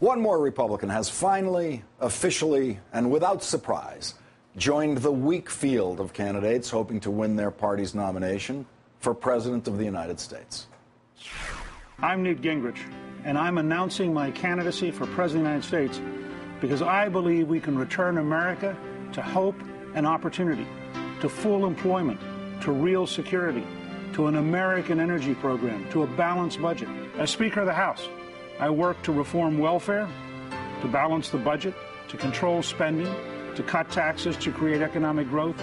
One more Republican has finally, officially, and without surprise, joined the weak field of candidates hoping to win their party's nomination for President of the United States. I'm Newt Gingrich, and I'm announcing my candidacy for President of the United States because I believe we can return America to hope and opportunity, to full employment, to real security, to an American energy program, to a balanced budget. As Speaker of the House, I work to reform welfare, to balance the budget, to control spending, to cut taxes, to create economic growth.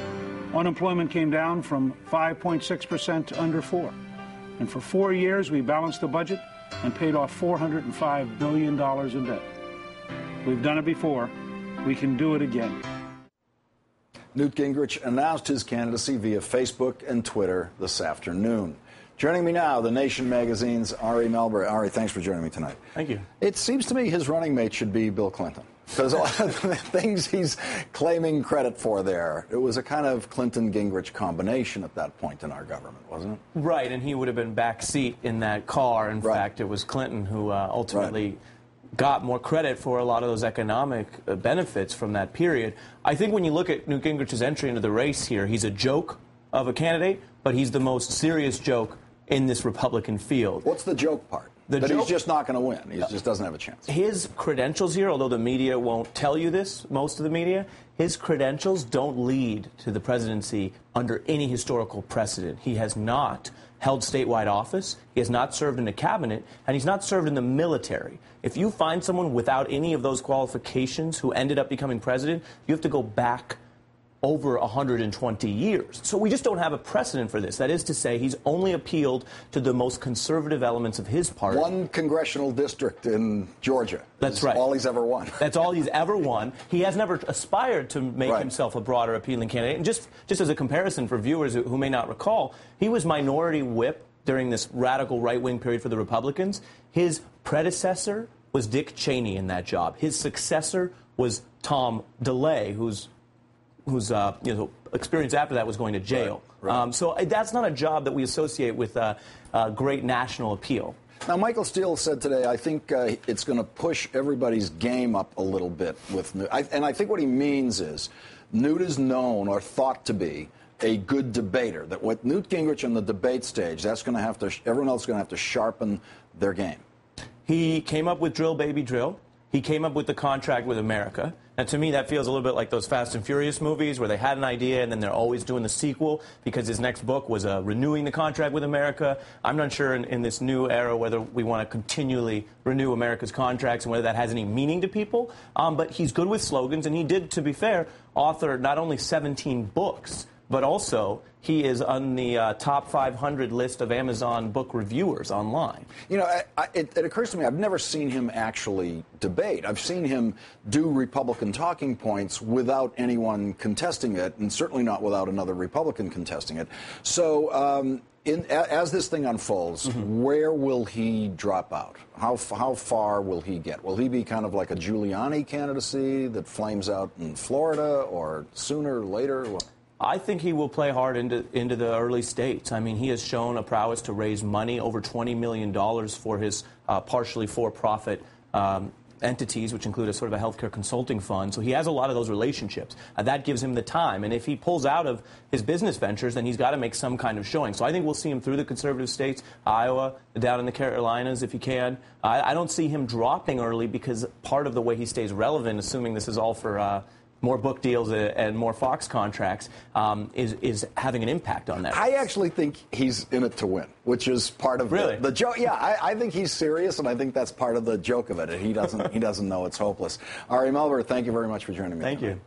Unemployment came down from 5.6% to under 4%. And for 4 years, we balanced the budget and paid off $405 billion in debt. We've done it before. We can do it again. Newt Gingrich announced his candidacy via Facebook and Twitter this afternoon. Joining me now, The Nation magazine's Ari Melber. Ari, thanks for joining me tonight. Thank you. It seems to me his running mate should be Bill Clinton, because a lot of the things he's claiming credit for there, it was a kind of Clinton-Gingrich combination at that point in our government, wasn't it? Right, and he would have been backseat in that car. In fact, it was Clinton who ultimately got more credit for a lot of those economic benefits from that period. I think when you look at Newt Gingrich's entry into the race here, he's a joke of a candidate, but he's the most serious joke in this Republican field. What's the joke part? That he's just not going to win. He just doesn't have a chance. His credentials here, although the media won't tell you this, most of the media, his credentials don't lead to the presidency under any historical precedent. He has not held statewide office, he has not served in the cabinet, and he's not served in the military. If you find someone without any of those qualifications who ended up becoming president, you have to go back over 120 years. So we just don't have a precedent for this. That is to say, he's only appealed to the most conservative elements of his party. One congressional district in Georgia. That's right. All he's ever won. That's all he's ever won. He has never aspired to make himself a broader appealing candidate. And just as a comparison for viewers who may not recall, he was minority whip during this radical right-wing period for the Republicans. His predecessor was Dick Cheney in that job. His successor was Tom DeLay, whose experience after that was going to jail. So that's not a job that we associate with great national appeal. Now, Michael Steele said today, I think it's going to push everybody's game up a little bit with Newt. And I think what he means is Newt is known or thought to be a good debater, that with Newt Gingrich on the debate stage, that's going to have to, everyone else is going to have to sharpen their game. He came up with Drill Baby Drill. He came up with the contract with America. And to me, that feels a little bit like those Fast and Furious movies where they had an idea and then they're always doing the sequel because his next book was renewing the contract with America. I'm not sure in this new era whether we want to continually renew America's contracts and whether that has any meaning to people. But he's good with slogans, and he did, to be fair, author not only 17 books, but also he is on the top 500 list of Amazon book reviewers online. You know, it occurs to me, I've never seen him actually debate. I've seen him do Republican talking points without anyone contesting it, and certainly not without another Republican contesting it. So as this thing unfolds, where will he drop out? How far will he get? Will he be kind of like a Giuliani candidacy that flames out in Florida, or sooner or later? I think he will play hard into the early states. I mean, he has shown a prowess to raise money, over $20 million for his partially for-profit entities, which include a sort of a healthcare consulting fund. So he has a lot of those relationships. That gives him the time. And if he pulls out of his business ventures, then he's got to make some kind of showing. So I think we'll see him through the conservative states, Iowa, down in the Carolinas, if he can. I don't see him dropping early because part of the way he stays relevant, assuming this is all for more book deals and more Fox contracts, is having an impact on that. I actually think he's in it to win, which is part of the joke. Yeah, I think he's serious, and I think that's part of the joke of it. He doesn't know it's hopeless. Ari Melber, thank you very much for joining me. Thank you.